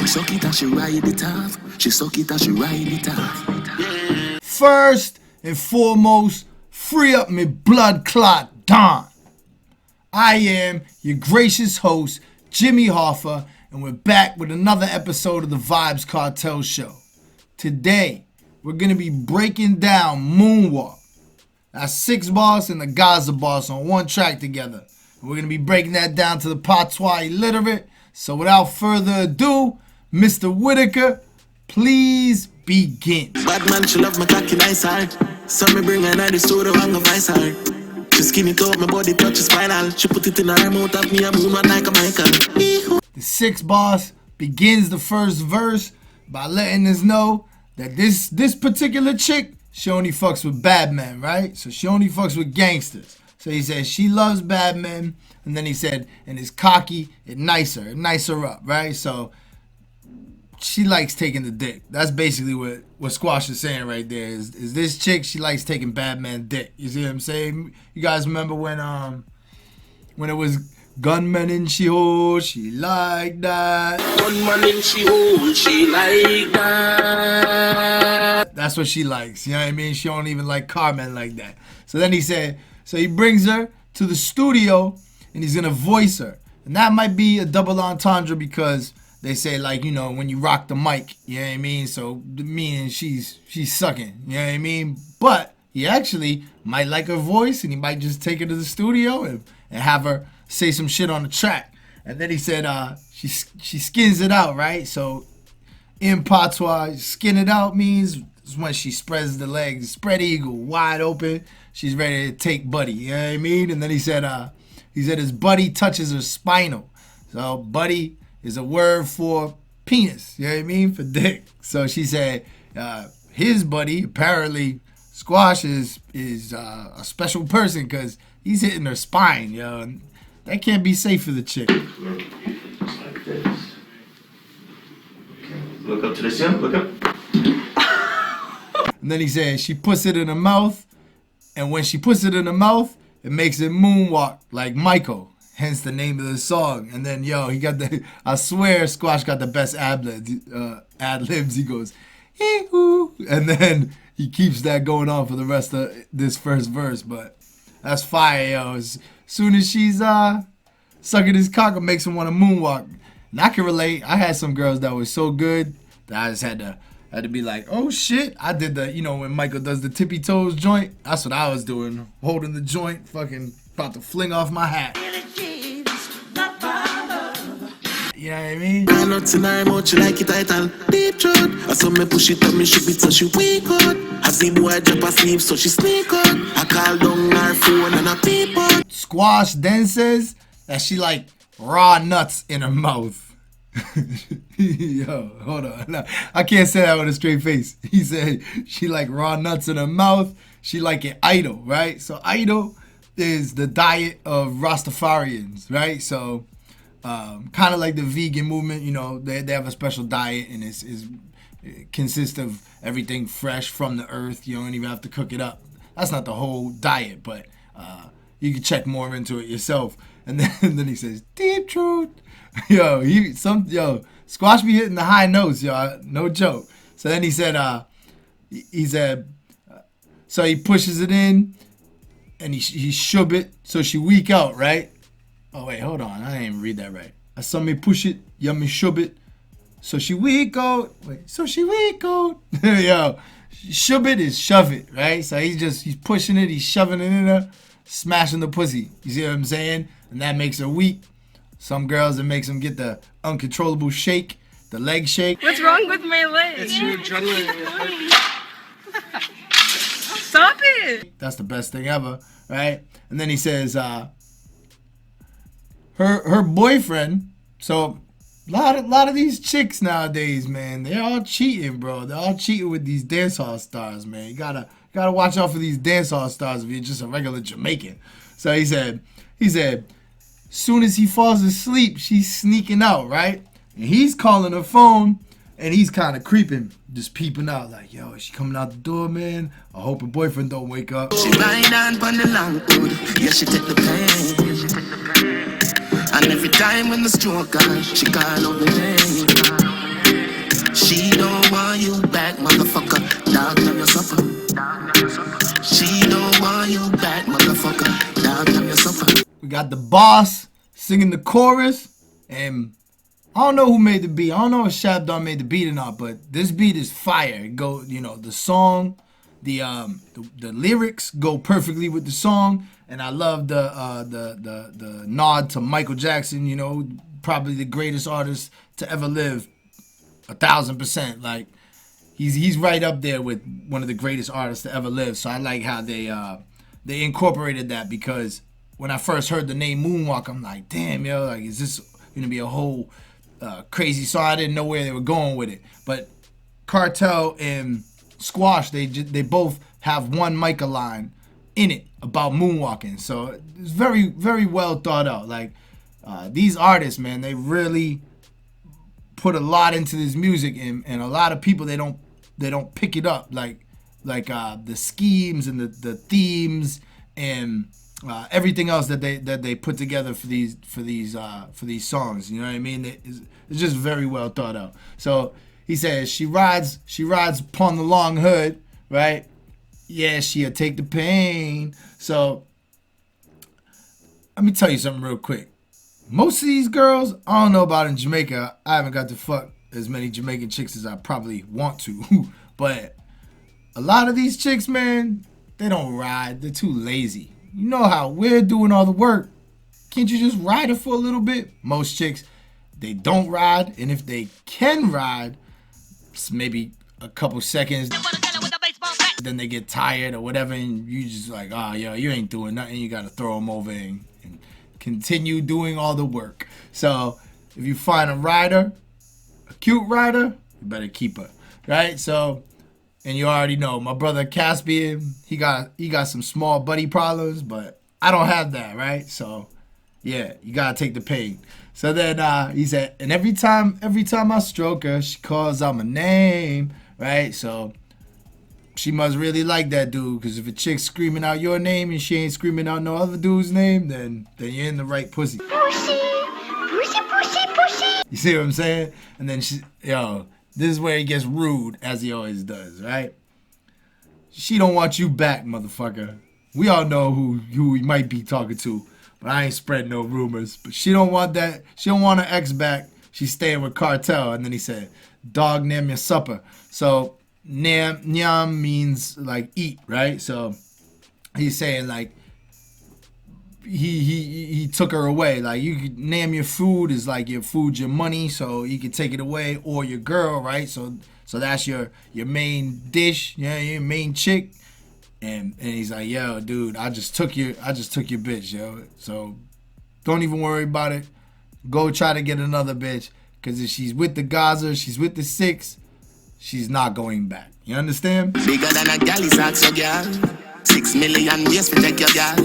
She suck it and she ride it off. She suck it and she ride it off. First and foremost, free up me blood clot Don. I am your gracious host, Jimmy Hoffa, and we're back with another episode of the Vybz Kartel Show. Today, we're going to be breaking down Moonwalk. That's 6 Boss and the Gaza Boss on one track together. And we're going to be breaking that down to the patois illiterate. So without further ado, Mr. Whitaker, please begin. Bad man, she love my cocky nice hard. So me bring her to the studio and go vice hard. She skin it up, my body touches spinal. She put it in her mouth at me and Moonwalk like a Michael. The 6 Boss begins the first verse by letting us know that this particular chick, she only fucks with bad men, right? So she only fucks with gangsters. So he said she loves bad men, and then he said, and it's cocky, it nice her up, right? So she likes taking the dick. That's basically what Squash is saying right there. Is this chick, she likes taking bad man dick. You see what I'm saying? You guys remember when it was gunmen in she hole, she like that. Gunman in she hole, she like that. That's what she likes, you know what I mean? She don't even like car men like that. So then he said, so he brings her to the studio and he's gonna voice her. And that might be a double entendre because they say, like, you know, when you rock the mic, you know what I mean? So meaning she's sucking, you know what I mean? But he actually might like her voice and he might just take her to the studio and have her say some shit on the track. And then he said she skins it out, right? So in patois, skin it out means when she spreads the legs, spread eagle, wide open. She's ready to take buddy, you know what I mean? And then he said his buddy touches her spinal. So buddy is a word for penis, you know what I mean? For dick. So she said his buddy, apparently Squash is a special person because he's hitting her spine, yo. And that can't be safe for the chick. Like this. Okay. Look up to the ceiling. Look up. And then he said she puts it in her mouth, and when she puts it in her mouth, it makes it moonwalk like Michael. Hence the name of the song. And then he got I swear Squash got the best ad libs. He goes, hee-hoo. And then he keeps that going on for the rest of this first verse. But that's fire, yo. As soon as she's sucking his cock, it makes him want to moonwalk. And I can relate. I had some girls that were so good that I just had to be like, oh shit. I did the, when Michael does the tippy toes joint, that's what I was doing. Holding the joint, fucking about to fling off my hat. You know what I mean? I not tonight much like it title deep throat. I saw me push it up, me shoot it so she weak out. I see boy drop asleep so she sneak out. I call down her phone and I peep out. Squash then says that she like raw nuts in her mouth. Yo, hold on. No, I can't say that with a straight face. He said she like raw nuts in her mouth. She like it idle, right? So idle is the diet of Rastafarians, right? So kind of like the vegan movement, they have a special diet and it consists of everything fresh from the earth. You don't even have to cook it up. That's not the whole diet, but you can check more into it yourself. And then he says, deep truth. Squash be hitting the high notes, y'all. No joke. So then he said, so he pushes it in and he shove it so she weak out, right? Oh, wait, hold on. I didn't even read that right. I saw me push it, yummy shove it. So she weak out. Wait, so she weak out. Yo, shove it is shove it, right? So he's pushing it, he's shoving it in her, smashing the pussy. You see what I'm saying? And that makes her weak. Some girls, it makes them get the uncontrollable shake, the leg shake. What's wrong with my leg? It's your adrenaline. Stop it! That's the best thing ever, right? And then he says, her boyfriend. So a lot of these chicks nowadays, man, they're all cheating, bro. They're all cheating with these dancehall stars, man. You gotta watch out for these dancehall stars if you're just a regular Jamaican. So he said, soon as he falls asleep, she's sneaking out, right? And he's calling her phone, and he's kind of creeping, just peeping out, like, yo, is she coming out the door, man? I hope her boyfriend don't wake up. She ride down on the long road, yeah, she take the pain. And every time when the stroke on, she call out the name. got the boss singing the chorus, and I don't know who made the beat. I don't know if Shabdon made the beat or not, but this beat is fire. It go, the song, the lyrics go perfectly with the song, and I love the nod to Michael Jackson. Probably the greatest artist to ever live, 1,000%. Like he's right up there with one of the greatest artists to ever live. So I like how they incorporated that, because when I first heard the name Moonwalk, I'm like, damn, yo, like, is this gonna be a whole crazy song? I didn't know where they were going with it. But Kartel and Squash, they both have one mic line in it about moonwalking. So it's very, very well thought out. Like these artists, man, they really put a lot into this music, and a lot of people they don't pick it up like the schemes and the themes and everything else that they put together for these songs. You know what I mean? It's just very well thought out. So he says she rides upon the long hood, right? Yeah, she'll take the pain. So let me tell you something real quick. Most of these girls, I don't know about in Jamaica. I haven't got to fuck as many Jamaican chicks as I probably want to. But a lot of these chicks, man, they don't ride. They're too lazy. You know how we're doing all the work. Can't you just ride it for a little bit? Most chicks, they don't ride. And if they can ride, it's maybe a couple seconds. Then they get tired or whatever. And you just like, oh, yo, you ain't doing nothing. You got to throw them over and continue doing all the work. So if you find a rider, a cute rider, you better keep her, right? So, and you already know my brother Caspian, he got some small buddy problems, but I don't have that, right? So yeah, you gotta take the pain. So then he said, and every time I stroke her, she calls out my name, right? So she must really like that dude, because if a chick's screaming out your name and she ain't screaming out no other dude's name, then you're in the right pussy. Pussy. You see what I'm saying? And then this is where he gets rude, as he always does, right? She don't want you back, motherfucker. We all know who he might be talking to, but I ain't spreading no rumors. But she don't want that. She don't want her ex back. She's staying with Kartel. And then he said, dog, name your supper. So nyam means like eat, right? So he's saying like he took her away. Like you could name your food is like your food, your money, so you could take it away, or your girl, right? So that's your main dish, your main chick. And he's like, yo, dude, I just took your bitch, yo. So don't even worry about it. Go try to get another bitch, because if she's with the Gaza, she's with the 6, she's not going back. You understand? Bigger than a gal is ask your girl. 6 million ways to take your girl.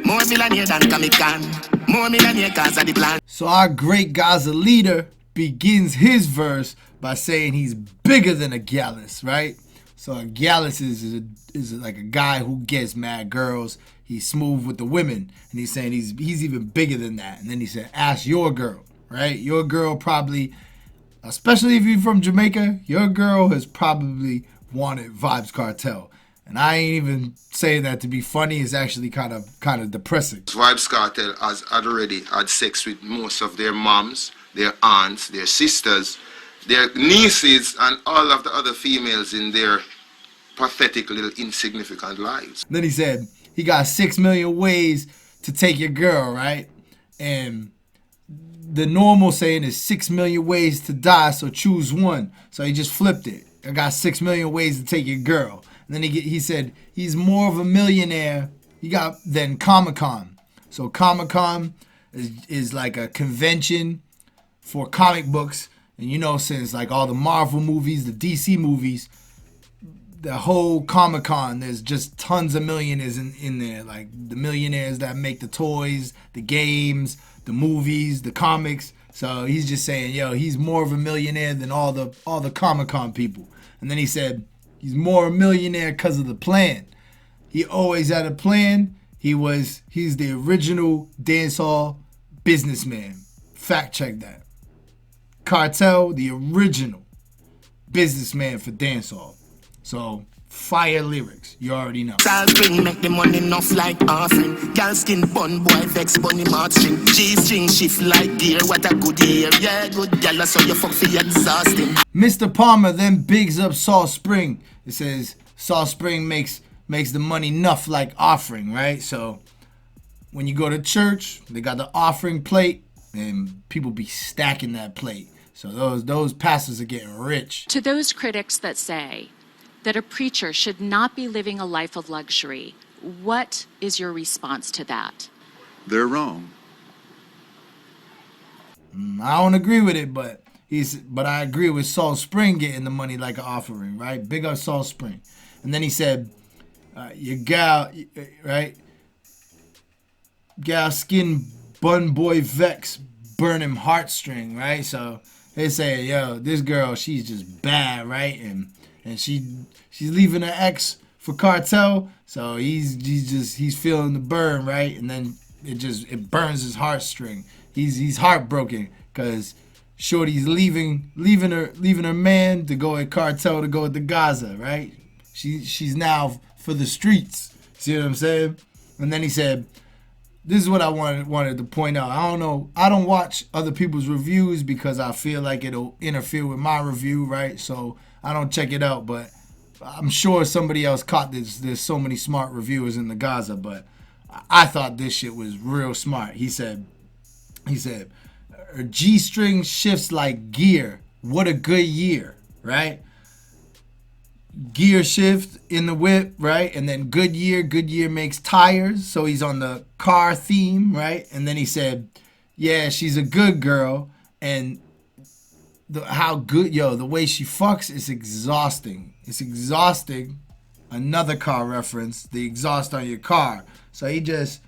More millionaire than Kamikan. More millionaire cause of the plan. So our great Gaza leader begins his verse by saying he's bigger than a Gallus, right? So a Gallus is like a guy who gets mad girls. He's smooth with the women. And he's saying he's even bigger than that. And then he said, ask your girl, right? Your girl probably, especially if you're from Jamaica, your girl has probably wanted Vybz Kartel. And I ain't even saying that to be funny. It's actually kind of depressing. Vybz Kartel has already had sex with most of their moms, their aunts, their sisters, their nieces, and all of the other females in their pathetic little insignificant lives. Then he said he got 6 million ways to take your girl, right? And the normal saying is 6 million ways to die, so choose one. So he just flipped it. I got 6 million ways to take your girl. And then he said he's more of a millionaire than Comic-Con. So Comic-Con is like a convention for comic books. And since like all the Marvel movies, the DC movies, the whole Comic-Con, there's just tons of millionaires in there. Like the millionaires that make the toys, the games, the movies, the comics. So he's just saying, yo, he's more of a millionaire than all the Comic-Con people. And then he said he's more a millionaire because of the plan. He always had a plan. He's the original dancehall businessman. Fact check that. Kartel, the original businessman for dancehall. So Fire lyrics. You already know. Bring make the money enough like offering. Girl skin bun boy vex bunny mouth string. G-string shift like gear. What a good year. Yeah, good gal, so you fuck for exhausting. Mr. Palmer then bigs up Salt Spring. It says Salt Spring makes the money enough like offering, right? So when you go to church, they got the offering plate, and people be stacking that plate. So those pastors are getting rich. To those critics that say that a preacher should not be living a life of luxury, what is your response to that? They're wrong. I don't agree with it, but I agree with Salt Spring getting the money like an offering, right? Big up Salt Spring. And then he said, your gal, right? Gal skin bun boy vex burn him heartstring, right? So they say, yo, this girl, she's just bad, right? And she's leaving her ex for Kartel, so he's feeling the burn, right? And then it burns his heartstring. He's heartbroken because Shorty's leaving her man to go at Kartel, to go at the Gaza, right? She's now for the streets. See what I'm saying? And then he said, this is what I wanted to point out. I don't know. I don't watch other people's reviews because I feel like it'll interfere with my review, right? So I don't check it out, but I'm sure somebody else caught this. There's so many smart reviewers in the Gaza, but I thought this shit was real smart. He said, her G-string shifts like gear. What a good year, right? Gear shift in the whip, right? And then Goodyear makes tires, so he's on the car theme, right? And then he said, yeah, she's a good girl, and the way she fucks is exhausting. It's exhausting. Another car reference, the exhaust on your car. So he just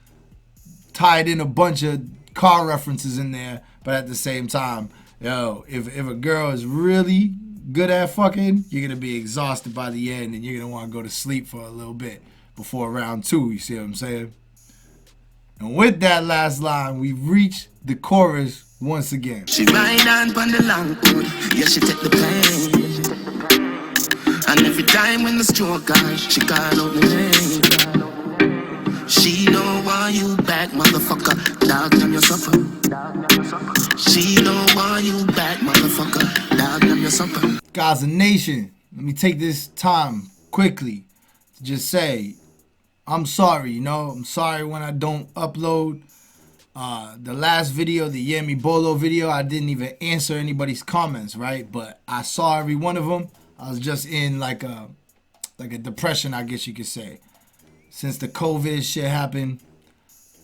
tied in a bunch of car references in there, but at the same time, if a girl is really good at fucking, you're gonna be exhausted by the end, and you're gonna want to go to sleep for a little bit before round 2. You see what I'm saying? And with that last line, we've reached the chorus once again. She ride on the long hood, yeah, she take the pain. And every time when the stroke on, she call out my name. She don't want you back, motherfucker. Dog, I'm your supper. She don't want you back, motherfucker. Dog, I'm your supper. Gaza Nation, let me take this time quickly to just say, I'm sorry, I'm sorry when I don't upload. The last video, the Yemi Bolo video, I didn't even answer anybody's comments, right? But I saw every one of them. I was just in like a depression, I guess you could say. Since the COVID shit happened,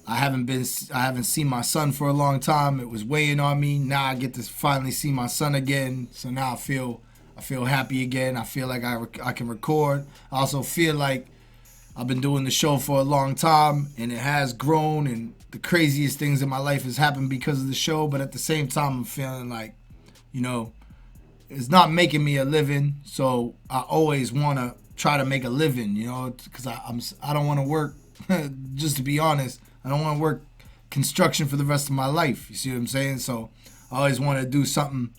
I haven't seen my son for a long time. It was weighing on me. Now I get to finally see my son again. So now I feel happy again. I feel like I can record. I also feel like I've been doing the show for a long time, and it has grown, and the craziest things in my life has happened because of the show. But at the same time, I'm feeling like, it's not making me a living. So I always want to try to make a living, because I don't want to work. Just to be honest, I don't want to work construction for the rest of my life. You see what I'm saying? So I always want to do something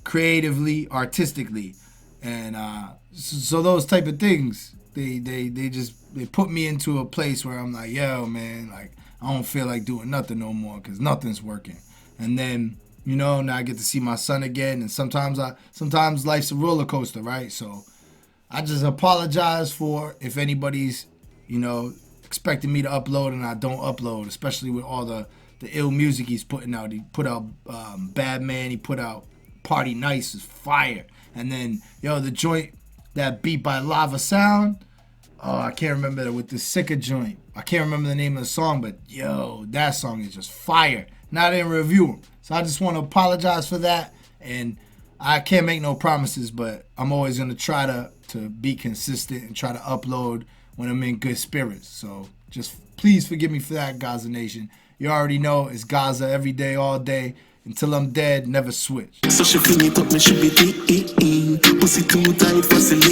creatively, artistically, and so those type of things, they put me into a place where I'm like, yo, man, like I don't feel like doing nothing no more because nothing's working. And then now I get to see my son again, and sometimes life's a roller coaster, right? So I just apologize for if anybody's expecting me to upload and I don't upload, especially with all the ill music he's putting out. He put out Bad Man, he put out Party Nice is fire. And then, the joint, that beat by Lava Sound, I can't remember that, with the Sicka joint. I can't remember the name of the song, but that song is just fire. And I didn't review him. So I just want to apologize for that. And I can't make no promises, but I'm always going to try to be consistent and try to upload when I'm in good spirits. So just please forgive me for that, Gaza Nation. You already know it's Gaza every day, all day. Until I'm dead, never switch. So she fling it up, me should be eating. Pussy too tight for silly.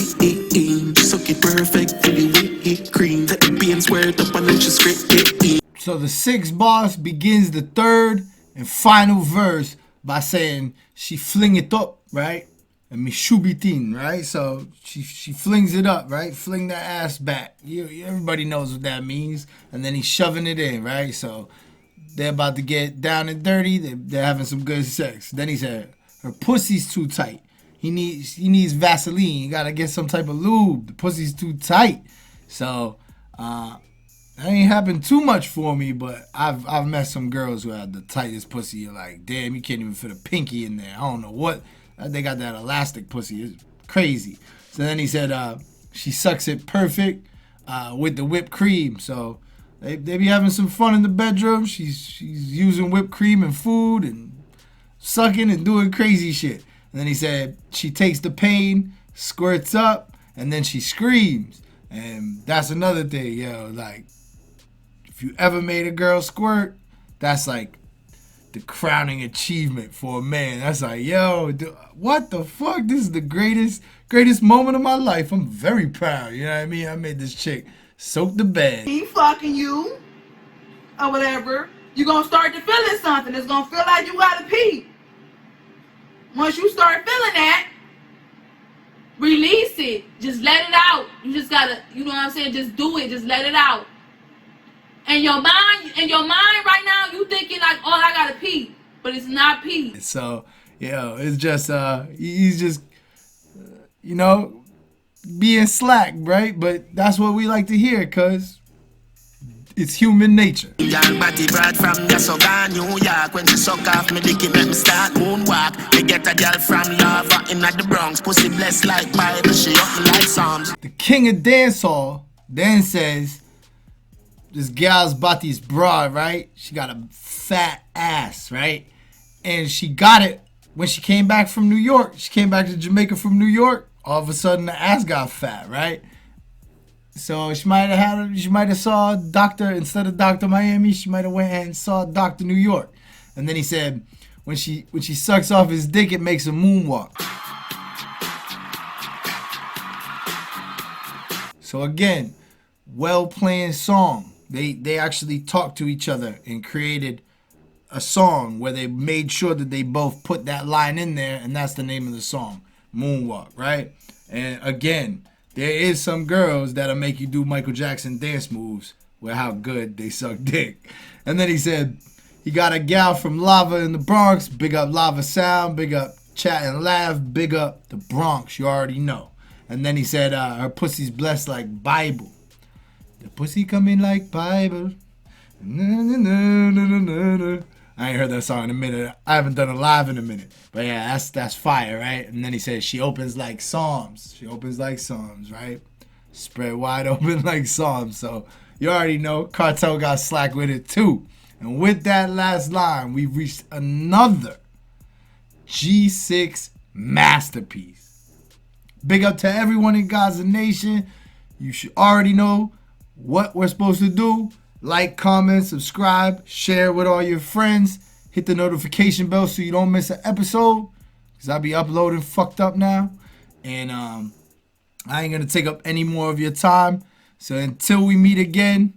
Suck it perfect till the whipped cream. Let the beans wear it up and then she scrape it. So the sixth boss begins the third and final verse by saying she fling it up, right? mishubitin, right? So she flings it up, right? Fling that ass back. Everybody knows what that means. And then he's shoving it in, right? So they're about to get down and dirty. They're having some good sex. Then he said, her pussy's too tight. He needs Vaseline. You gotta get some type of lube. The pussy's too tight. So that ain't happened too much for me, but I've met some girls who had the tightest pussy. You're like, damn, you can't even fit a pinky in there. I don't know what. They got that elastic pussy. It's crazy. So then he said she sucks it perfect with the whipped cream. So they be having some fun in the bedroom. She's using whipped cream and food and sucking and doing crazy shit. And then he said she takes the pain, squirts up, and then she screams. And that's another thing, yo. Like, if you ever made a girl squirt, that's like the crowning achievement for a man. That's like, yo, what the fuck? This is the greatest moment of my life. I'm very proud. You know what I mean? I made this chick soak the bed. He fucking you or whatever, you're gonna start to feeling something. It's gonna feel like you gotta pee. Once you start feeling that, release it. Just let it out. You just gotta, you know what I'm saying? Just do it. Just let it out. And your mind right now, you thinking like, oh, I gotta pee, but it's not pee. So, it's just he's just being slack, right? But that's what we like to hear, cause it's human nature. Young body brought from Gaza, New York. When she suck off me dick, it make me start moonwalk. Me get a girl from Lava in the Bronx. Pussy blessed like Bible, she up me like Psalms. The king of dancehall then says, this gal's body's broad, right? She got a fat ass, right? And she got it when she came back from New York. She came back to Jamaica from New York. All of a sudden, the ass got fat, right? So she might have saw a doctor instead of Dr. Miami. She might have went and saw Dr. New York. And then he said, when she sucks off his dick, it makes a moonwalk. So again, well-planned song. They actually talked to each other and created a song where they made sure that they both put that line in there, and that's the name of the song, Moonwalk, right? And again, there is some girls that'll make you do Michael Jackson dance moves with how good they suck dick. And then he said he got a gal from Lava in the Bronx. Big up Lava Sound, big up Chat and Laugh, big up the Bronx, you already know. And then he said her pussy's blessed like Bible. The pussy coming like Bible. I ain't heard that song in a minute. I haven't done it live in a minute. But yeah, that's fire, right? And then he says she opens like Psalms. She opens like Psalms, right? Spread wide open like Psalms. So you already know Kartel got slack with it too. And with that last line, we've reached another G6 masterpiece. Big up to everyone in Gaza Nation. You should already know what we're supposed to do. Like, comment, subscribe, share with all your friends. Hit the notification bell so you don't miss an episode, because I'll be uploading fucked up now. And I ain't going to take up any more of your time. So until we meet again,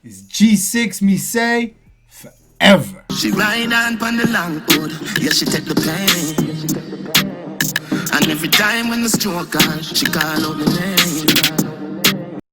it's G6 me say forever. She ride on the long road, yeah, she take the pain. And every time when the stroke on, she call out the name.